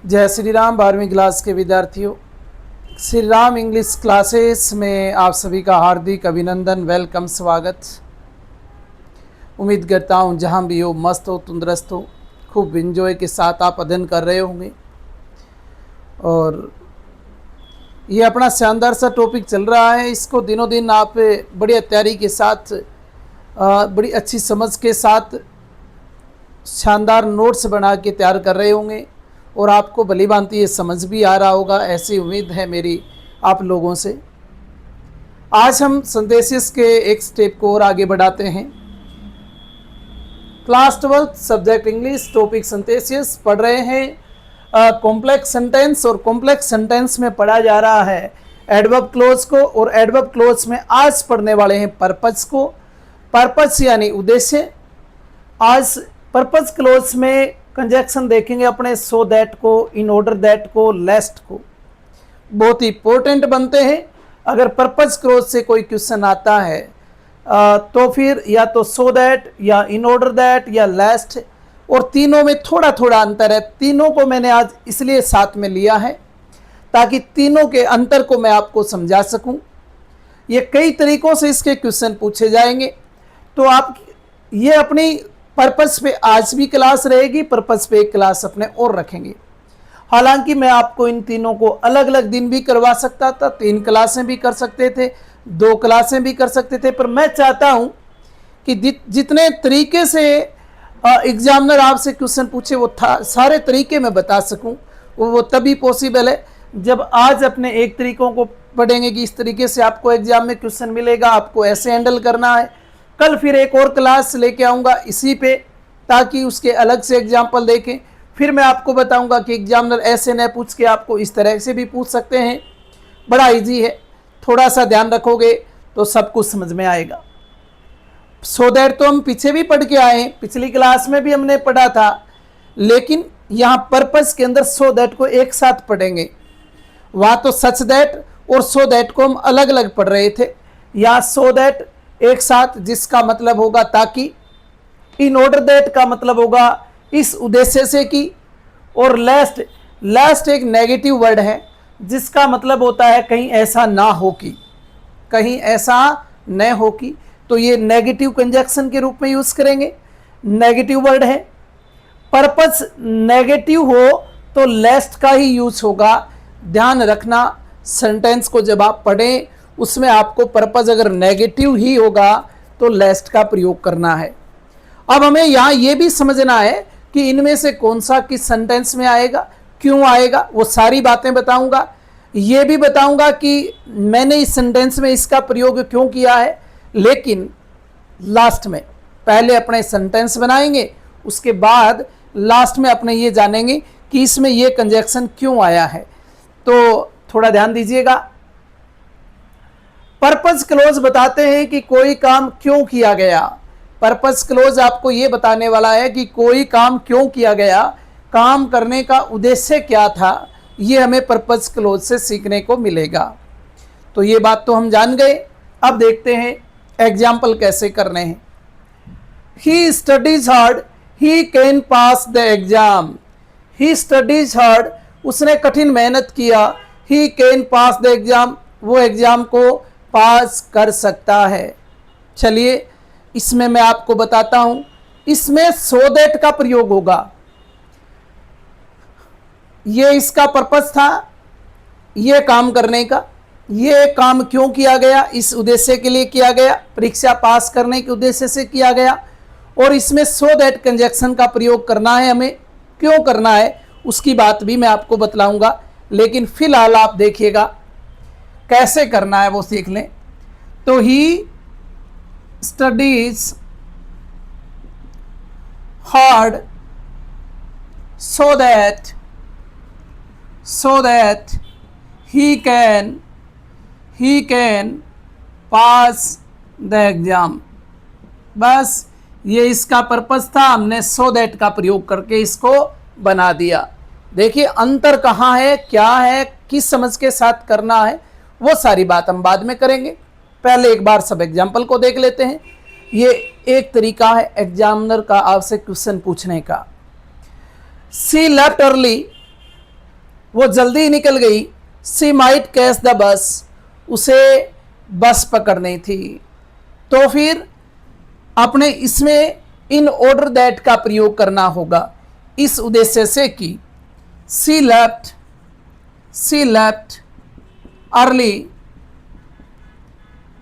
जय श्री राम। 12वीं क्लास के विद्यार्थियों, श्री राम इंग्लिश क्लासेस में आप सभी का हार्दिक अभिनंदन, वेलकम, स्वागत। उम्मीद करता हूँ जहाँ भी हो मस्त हो, तंदुरुस्त हो, खूब इंजॉय के साथ आप अध्ययन कर रहे होंगे। और ये अपना शानदार सा टॉपिक चल रहा है, इसको दिनों दिन आप बड़ी तैयारी के साथ, बड़ी अच्छी समझ के साथ शानदार नोट्स बना के तैयार कर रहे होंगे और आपको भली भांति ये समझ भी आ रहा होगा, ऐसी उम्मीद है मेरी आप लोगों से। आज हम सिंथेसिस के एक स्टेप को और आगे बढ़ाते हैं। Class 12 subject English, topic synthesis पढ़ रहे हैं। कॉम्प्लेक्स सेंटेंस, और कॉम्प्लेक्स सेंटेंस में पढ़ा जा रहा है एडवर्ब क्लोज को, और एडवर्ब क्लोज में आज पढ़ने वाले हैं पर्पस को। पर्पस यानी उद्देश्य। आज पर्पस क्लोज में कंजक्शन देखेंगे अपने सो दैट को, इन ऑर्डर दैट को, लेस्ट को। बहुत ही इंपॉर्टेंट बनते हैं। अगर पर्पस क्लोज से कोई क्वेश्चन आता है तो फिर या तो सो दैट या इन ऑर्डर दैट या लेस्ट, और तीनों में थोड़ा थोड़ा अंतर है। तीनों को मैंने आज इसलिए साथ में लिया है ताकि तीनों के अंतर को मैं आपको समझा सकूं। ये कई तरीकों से इसके क्वेश्चन पूछे जाएंगे, तो आप ये अपनी पर्पस पे आज भी क्लास रहेगी, पर्पस पे एक क्लास अपने और रखेंगे। हालांकि मैं आपको इन तीनों को अलग अलग दिन भी करवा सकता था, 3 क्लासें भी कर सकते थे, 2 क्लासें भी कर सकते थे, पर मैं चाहता हूं कि जितने तरीके से एग्जामिनर आपसे क्वेश्चन पूछे वो सारे तरीके मैं बता सकूं। वो तभी पॉसिबल है जब आज अपने एक तरीकों को पढ़ेंगे कि इस तरीके से आपको एग्जाम में क्वेश्चन मिलेगा, आपको ऐसे हैंडल करना है। कल फिर एक और क्लास लेके आऊँगा इसी पे, ताकि उसके अलग से एग्जाम्पल देखें। फिर मैं आपको बताऊंगा कि एग्जामिनर ऐसे न पूछ के आपको इस तरह से भी पूछ सकते हैं। बड़ा इजी है, थोड़ा सा ध्यान रखोगे तो सब कुछ समझ में आएगा। सो दैट तो हम पीछे भी पढ़ के आए हैं, पिछली क्लास में भी हमने पढ़ा था, लेकिन यहाँ पर्पस के अंदर सो दैट को एक साथ पढ़ेंगे। वहाँ तो सच दैट और सो दैट को हम अलग अलग पढ़ रहे थे, यहाँ सो दैट एक साथ, जिसका मतलब होगा ताकि। इन ऑर्डर दैट का मतलब होगा इस उद्देश्य से कि। और लेस्ट एक नेगेटिव वर्ड है जिसका मतलब होता है कहीं ऐसा ना हो कि, कहीं ऐसा न हो कि, तो ये नेगेटिव कंजक्शन के रूप में यूज करेंगे। नेगेटिव वर्ड है। पर्पस नेगेटिव हो तो लेस्ट का ही यूज होगा। ध्यान रखना, सेंटेंस को जब आप पढ़ें उसमें आपको पर्पस अगर नेगेटिव ही होगा तो लेस्ट का प्रयोग करना है। अब हमें यहाँ ये भी समझना है कि इनमें से कौन सा किस सेंटेंस में आएगा, क्यों आएगा, वो सारी बातें बताऊंगा। ये भी बताऊंगा कि मैंने इस सेंटेंस में इसका प्रयोग क्यों किया है। लेकिन लास्ट में पहले अपने सेंटेंस बनाएंगे, उसके बाद लास्ट में अपने ये जानेंगे कि इसमें ये कंजक्शन क्यों आया है। तो थोड़ा ध्यान दीजिएगा। पर्पस क्लोज बताते हैं कि कोई काम क्यों किया गया। पर्पस क्लोज आपको ये बताने वाला है कि कोई काम क्यों किया गया, काम करने का उद्देश्य क्या था। ये हमें पर्पस क्लोज से सीखने को मिलेगा। तो ये बात तो हम जान गए। अब देखते हैं एग्जाम्पल कैसे करने हैं। He studies hard, he can pass the exam. He studies hard, उसने कठिन मेहनत किया। He can pass the exam, वो एग्जाम को पास कर सकता है। चलिए इसमें मैं आपको बताता हूं। इसमें सो दैट का प्रयोग होगा। ये इसका पर्पस था, ये काम करने का। ये काम क्यों किया गया, इस उद्देश्य के लिए किया गया, परीक्षा पास करने के उद्देश्य से किया गया। और इसमें सो दैट कंजक्शन का प्रयोग करना है। हमें क्यों करना है उसकी बात भी मैं आपको बतलाऊंगा, लेकिन फिलहाल आप देखिएगा कैसे करना है वो सीख लें। तो he studies hard so that he can pass the exam। बस ये इसका पर्पस था, हमने so that का प्रयोग करके इसको बना दिया। देखिए अंतर कहाँ है, क्या है, किस समझ के साथ करना है, वो सारी बात हम बाद में करेंगे। पहले एक बार सब एग्जाम्पल को देख लेते हैं। ये एक तरीका है एग्जामिनर का आपसे क्वेश्चन पूछने का। सी लेफ्ट अर्ली, वो जल्दी निकल गई। सी माइट कैच द बस, उसे बस पकड़नी थी। तो फिर अपने इसमें इन ऑर्डर दैट का प्रयोग करना होगा इस उद्देश्य से कि see left early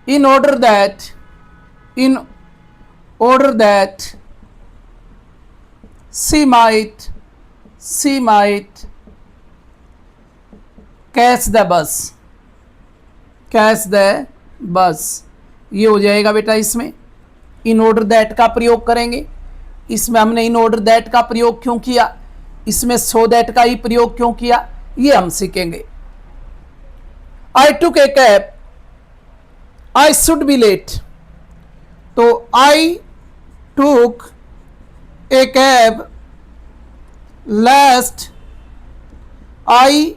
in order that she might catch the bus। ये हो जाएगा बेटा। इसमें इन ऑर्डर दैट का प्रयोग करेंगे। इसमें हमने इन ऑर्डर दैट का प्रयोग क्यों किया, इसमें सो दैट का ही प्रयोग क्यों किया, ये हम सीखेंगे। I took a cab, I should be late। तो I took a cab lest I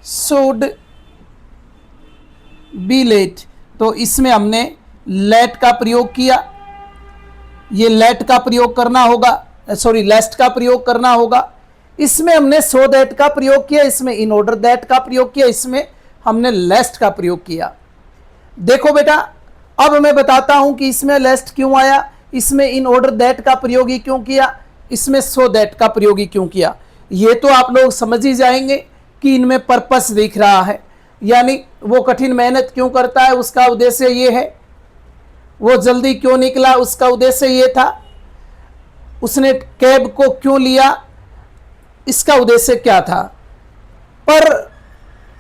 should be late। तो इसमें हमने लेट का प्रयोग किया, ये लेट का प्रयोग करना होगा, सॉरी लेस्ट का प्रयोग करना होगा। इसमें हमने सो दैट का प्रयोग किया, इसमें इन ऑर्डर दैट का प्रयोग किया, इसमें हमने लेस्ट का प्रयोग किया। देखो बेटा, अब मैं बताता हूं कि इसमें लेस्ट क्यों आया, इसमें इन ऑर्डर दैट का प्रयोग ही क्यों किया, इसमें सो दैट का प्रयोग ही क्यों किया। ये तो आप लोग समझ ही जाएंगे कि इनमें पर्पस दिख रहा है, यानी वो कठिन मेहनत क्यों करता है उसका उद्देश्य ये है, वो जल्दी क्यों निकला उसका उद्देश्य ये था, उसने कैब को क्यों लिया इसका उद्देश्य क्या था। पर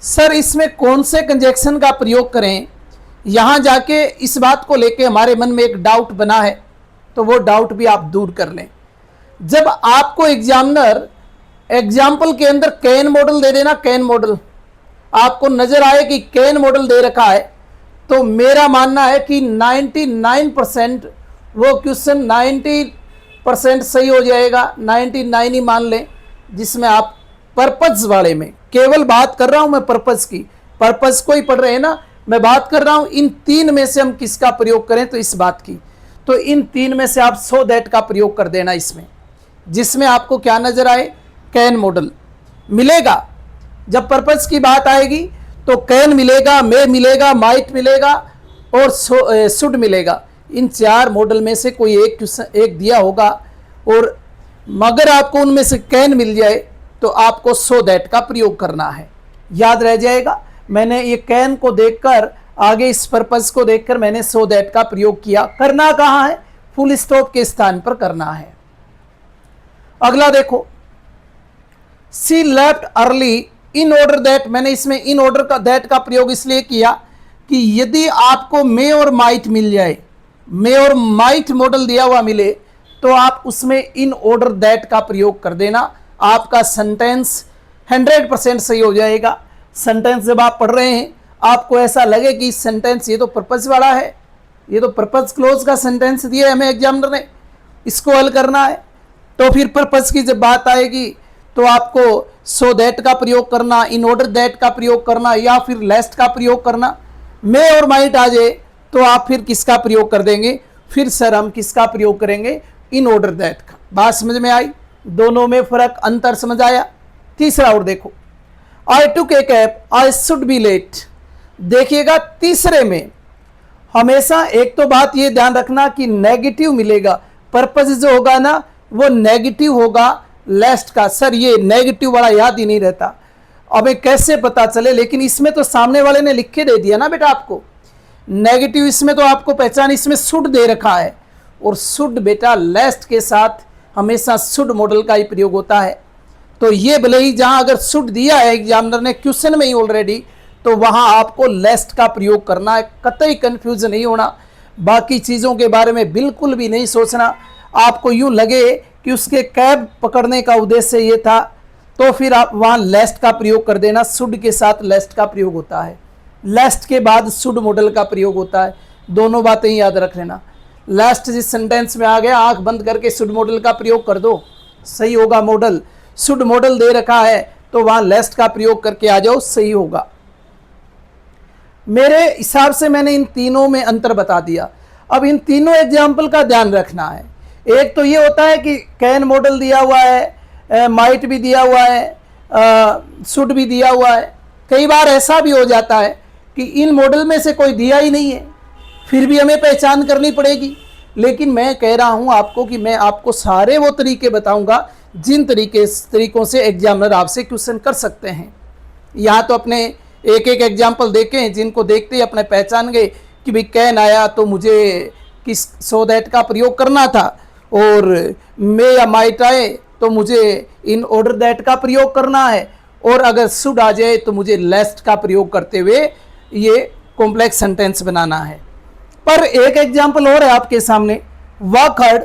सर इसमें कौन से कंजक्शन का प्रयोग करें, यहाँ जाके इस बात को लेके हमारे मन में एक डाउट बना है, तो वो डाउट भी आप दूर कर लें। जब आपको एग्जामिनर एग्जाम्पल के अंदर कैन मॉडल दे देना, कैन मॉडल आपको नजर आए कि कैन मॉडल दे रखा है, तो मेरा मानना है कि 99% वो क्वेश्चन 90% सही हो जाएगा, 99 ही मान लें, जिसमें आप पर्पस वाले में केवल बात कर रहा हूं मैं पर्पस की, पर्पस को ही पढ़ रहे हैं ना, मैं बात कर रहा हूं इन तीन में से हम किसका प्रयोग करें, तो इस बात की। तो इन तीन में से आप सो दैट का प्रयोग कर देना इसमें, जिसमें आपको क्या नजर आए, कैन मॉडल मिलेगा। जब पर्पस की बात आएगी तो कैन मिलेगा, मे मिलेगा, माइट मिलेगा और शुड मिलेगा। इन चार मॉडल में से कोई एक दिया होगा, और मगर आपको उनमें से कैन मिल जाए तो आपको सो दैट का प्रयोग करना है। याद रह जाएगा, मैंने ये कैन को देखकर, आगे इस पर्पस को देखकर मैंने सो दैट का प्रयोग किया। करना कहाँ है, फुल स्टॉप के स्थान पर करना है। अगला देखो, see left early in order that, मैंने इसमें इन ऑर्डर का दैट का प्रयोग इसलिए किया कि यदि आपको मे और माइट मिल जाए, मे और माइट मॉडल दिया हुआ मिले, तो आप उसमें इन ऑर्डर दैट का प्रयोग कर देना, आपका सेंटेंस 100% सही हो जाएगा। सेंटेंस जब आप पढ़ रहे हैं आपको ऐसा लगे कि सेंटेंस ये तो पर्पस वाला है, ये तो पर्पस क्लोज का सेंटेंस दिया है हमें एग्जामिनर ने, इसको हल करना है, तो फिर पर्पस की जब बात आएगी तो आपको सो दैट का प्रयोग करना, इन ऑर्डर दैट का प्रयोग करना, या फिर लेस्ट का प्रयोग करना। मे और माइट आ जाए तो आप फिर किसका प्रयोग कर देंगे, फिर सर हम किसका प्रयोग करेंगे, इन ऑर्डर दैट का। बात समझ में आई, दोनों में फर्क अंतर समझ आया। तीसरा और देखो, I took a cab I should be late. देखिएगा तीसरे में हमेशा एक तो बात ये ध्यान रखना कि नेगेटिव मिलेगा, पर्पस जो होगा ना वो नेगेटिव होगा लेस्ट का। सर ये नेगेटिव वाला याद ही नहीं रहता, अबे कैसे पता चले, लेकिन इसमें तो सामने वाले ने लिख के दे दिया ना बेटा आपको नेगेटिव, इसमें तो आपको पहचान, इसमें शुड दे रखा है, और शुड बेटा लेस्ट के साथ हमेशा शुड मॉडल का ही प्रयोग होता है। तो ये भले ही जहां अगर शुड दिया है एग्जामिनर ने क्वेश्चन में ही ऑलरेडी, तो वहां आपको लेस्ट का प्रयोग करना है, कतई कंफ्यूज नहीं होना, बाकी चीज़ों के बारे में बिल्कुल भी नहीं सोचना। आपको यूं लगे कि उसके कैब पकड़ने का उद्देश्य ये था, तो फिर आप वहां लेस्ट का प्रयोग कर देना, शुड के साथ लेस्ट का प्रयोग होता है, लेस्ट के बाद शुड मॉडल का प्रयोग होता है, दोनों बातें याद रख लेना। लास्ट जिस सेंटेंस में आ गया आंख बंद करके शुड मॉडल का प्रयोग कर दो, सही होगा मॉडल। शुड मॉडल दे रखा है तो वहां लेस्ट का प्रयोग करके आ जाओ, सही होगा। मेरे हिसाब से मैंने इन तीनों में अंतर बता दिया। अब इन तीनों एग्जाम्पल का ध्यान रखना है। एक तो ये होता है कि कैन मॉडल दिया हुआ है, माइट भी दिया हुआ है, शुड भी दिया हुआ है। कई बार ऐसा भी हो जाता है कि इन मॉडल में से कोई दिया ही नहीं है, फिर भी हमें पहचान करनी पड़ेगी। लेकिन मैं कह रहा हूं आपको कि मैं आपको सारे वो तरीके बताऊंगा जिन तरीकों से एग्जामिनर आपसे क्वेश्चन कर सकते हैं। यहाँ तो अपने एक एक एग्जाम्पल देखें जिनको देखते ही अपने पहचान गए कि भाई कैन आया तो मुझे किस सो दैट का प्रयोग करना था, और मे या माइट आए तो मुझे इन ऑर्डर दैट का प्रयोग करना है, और अगर शुड आ जाए तो मुझे लेस्ट का प्रयोग करते हुए ये कॉम्प्लेक्स सेंटेंस बनाना है। पर एक एग्जाम्पल और है आपके सामने, वर्क हार्ड,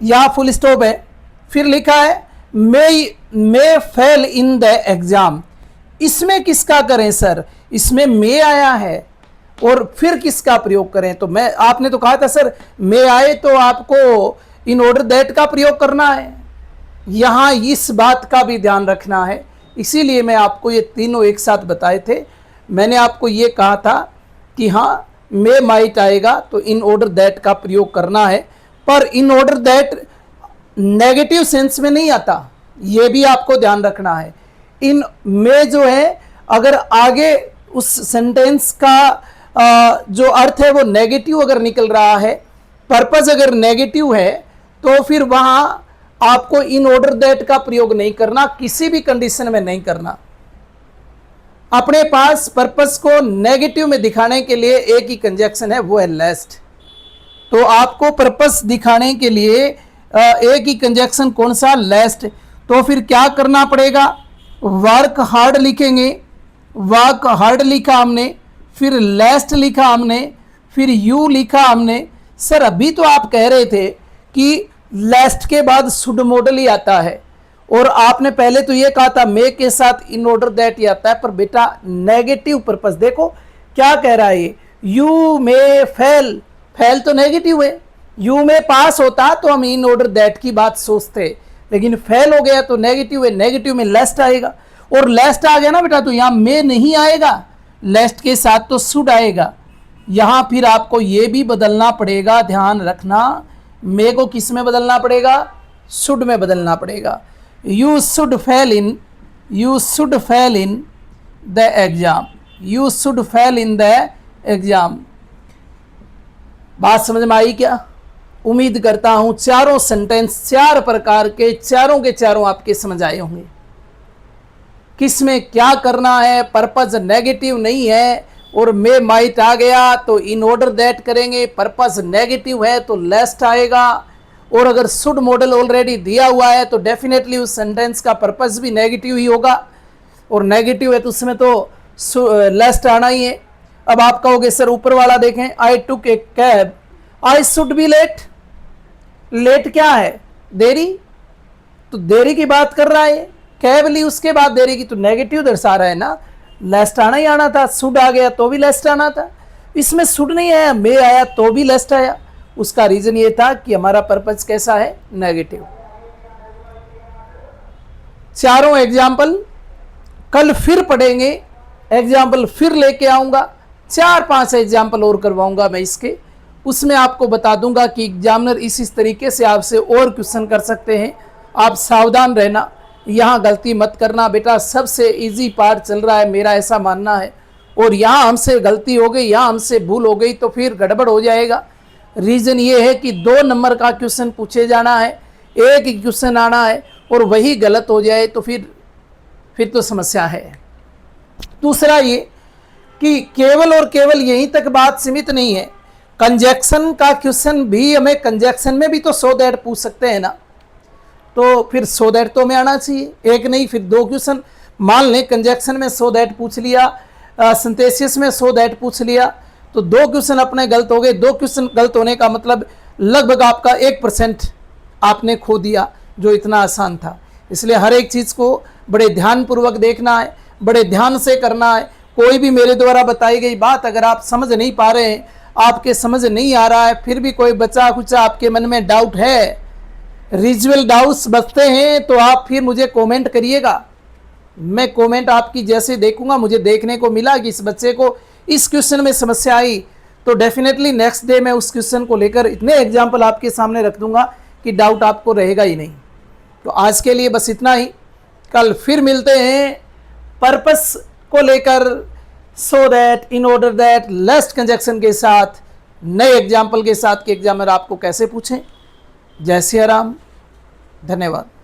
यहाँ फुल स्टॉप है, फिर लिखा है मे फेल इन द एग्जाम। इसमें किसका करें सर? इसमें मे आया है और फिर किसका प्रयोग करें? तो मैं आपने तो कहा था सर मे आए तो आपको इन ऑर्डर दैट का प्रयोग करना है। यहाँ इस बात का भी ध्यान रखना है, इसीलिए मैं आपको ये तीनों एक साथ बताए थे। मैंने आपको ये कहा था कि हाँ मे माइट आएगा तो इन ऑर्डर दैट का प्रयोग करना है, पर इन ऑर्डर दैट नेगेटिव सेंस में नहीं आता, ये भी आपको ध्यान रखना है। इन में जो है अगर आगे उस सेंटेंस का जो अर्थ है वो नेगेटिव अगर निकल रहा है, पर्पस अगर नेगेटिव है, तो फिर वहां आपको इन ऑर्डर दैट का प्रयोग नहीं करना, किसी भी कंडीशन में नहीं करना। अपने पास पर्पस को नेगेटिव में दिखाने के लिए एक ही कंजक्शन है, वो है लेस्ट। तो आपको पर्पस दिखाने के लिए एक ही कंजक्शन कौन सा? लेस्ट। तो फिर क्या करना पड़ेगा? वर्क हार्ड लिखेंगे, वर्क हार्ड लिखा हमने, फिर लेस्ट लिखा हमने, फिर यू लिखा हमने। सर अभी तो आप कह रहे थे कि लेस्ट के बाद शुड मॉडल ही आता है, और आपने पहले तो ये कहा था मे के साथ इन ऑर्डर दैट ही आता है। पर बेटा नेगेटिव पर्पस देखो क्या कह रहा है, यू मे फेल, फेल तो नेगेटिव है, यू में पास होता तो हम इन ऑर्डर दैट की बात सोचते, लेकिन फेल हो गया तो नेगेटिव है, नेगेटिव में लेस्ट आएगा, और लेस्ट आ गया ना बेटा तो यहाँ में नहीं आएगा, लेस्ट के साथ तो शुड आएगा। यहाँ फिर आपको ये भी बदलना पड़ेगा, ध्यान रखना, मे को किस में बदलना पड़ेगा? शुड में बदलना पड़ेगा। You should fail in, you should fail in the exam, you should fail in the exam. बात समझ में आई क्या? उम्मीद करता हूं चारों सेंटेंस, चार प्रकार के, चारों के चारों आपके समझ आए होंगे। किस में क्या करना है, पर्पस नेगेटिव नहीं है, और मे माइट आ गया तो इन ऑर्डर दैट करेंगे, पर्पस नेगेटिव है तो लेस्ट आएगा, और अगर शुड मॉडल ऑलरेडी दिया हुआ है तो डेफिनेटली उस सेंटेंस का पर्पस भी नेगेटिव ही होगा, और नेगेटिव है तो उसमें तो लेस्ट आना ही है। अब आप कहोगे सर ऊपर वाला देखें, I took a cab, I should be late, late क्या है? देरी, तो देरी की बात कर रहा है, कैब ली उसके बाद देरी की, तो नेगेटिव दर्शा रहा है ना, लेस्ट आना ही आना था, शुड आ गया तो भी लेस्ट आना था। इसमें शुड नहीं आया, मे आया तो भी लेस्ट आया। उसका रीजन ये था कि हमारा पर्पस कैसा है? नेगेटिव। चारों एग्जाम्पल कल फिर पढ़ेंगे, एग्जाम्पल फिर लेके आऊंगा, 4-5 एग्जाम्पल और करवाऊंगा मैं इसके, उसमें आपको बता दूंगा कि एग्जामिनर इस तरीके से आपसे और क्वेश्चन कर सकते हैं। आप सावधान रहना, यहाँ गलती मत करना बेटा, सबसे इजी पार्ट चल रहा है, मेरा ऐसा मानना है। और यहाँ हमसे गलती हो गई, यहाँ हमसे भूल हो गई तो फिर गड़बड़ हो जाएगा। रीज़न ये है कि 2 नंबर का क्वेश्चन पूछे जाना है, एक ही क्वेश्चन आना है, और वही गलत हो जाए तो फिर तो समस्या है। दूसरा ये कि केवल और केवल यहीं तक बात सीमित नहीं है, कंजक्शन का क्वेश्चन भी हमें, कंजक्शन में भी तो सो दैट पूछ सकते हैं ना, तो फिर सो दैट तो हमें आना चाहिए, एक नहीं फिर 2 क्वेश्चन। मान लें कंजक्शन में सो दैट पूछ लिया, सिंथेसिस में सो दैट पूछ लिया, तो 2 क्वेश्चन अपने गलत हो गए। 2 क्वेश्चन गलत होने का मतलब लगभग आपका 1% आपने खो दिया, जो इतना आसान था। इसलिए हर एक चीज़ को बड़े ध्यानपूर्वक देखना है, बड़े ध्यान से करना है। कोई भी मेरे द्वारा बताई गई बात अगर आप समझ नहीं पा रहे हैं, आपके समझ नहीं आ रहा है, फिर भी कोई बचा कुचा आपके मन में डाउट है, रिजुअल डाउट्स बचते हैं, तो आप फिर मुझे कमेंट करिएगा। मैं कमेंट आपकी जैसे देखूंगा, मुझे देखने को मिला कि इस बच्चे को इस क्वेश्चन में समस्या आई, तो डेफिनेटली नेक्स्ट डे मैं उस क्वेश्चन को लेकर इतने एग्जाम्पल आपके सामने रख दूंगा कि डाउट आपको रहेगा ही नहीं। तो आज के लिए बस इतना ही। कल फिर मिलते हैं पर्पस को लेकर, so that, in order that, lest conjunction के साथ, नए एग्जाम्पल के साथ कि एग्जामिनर आपको कैसे पूछें। जय सिया राम, धन्यवाद।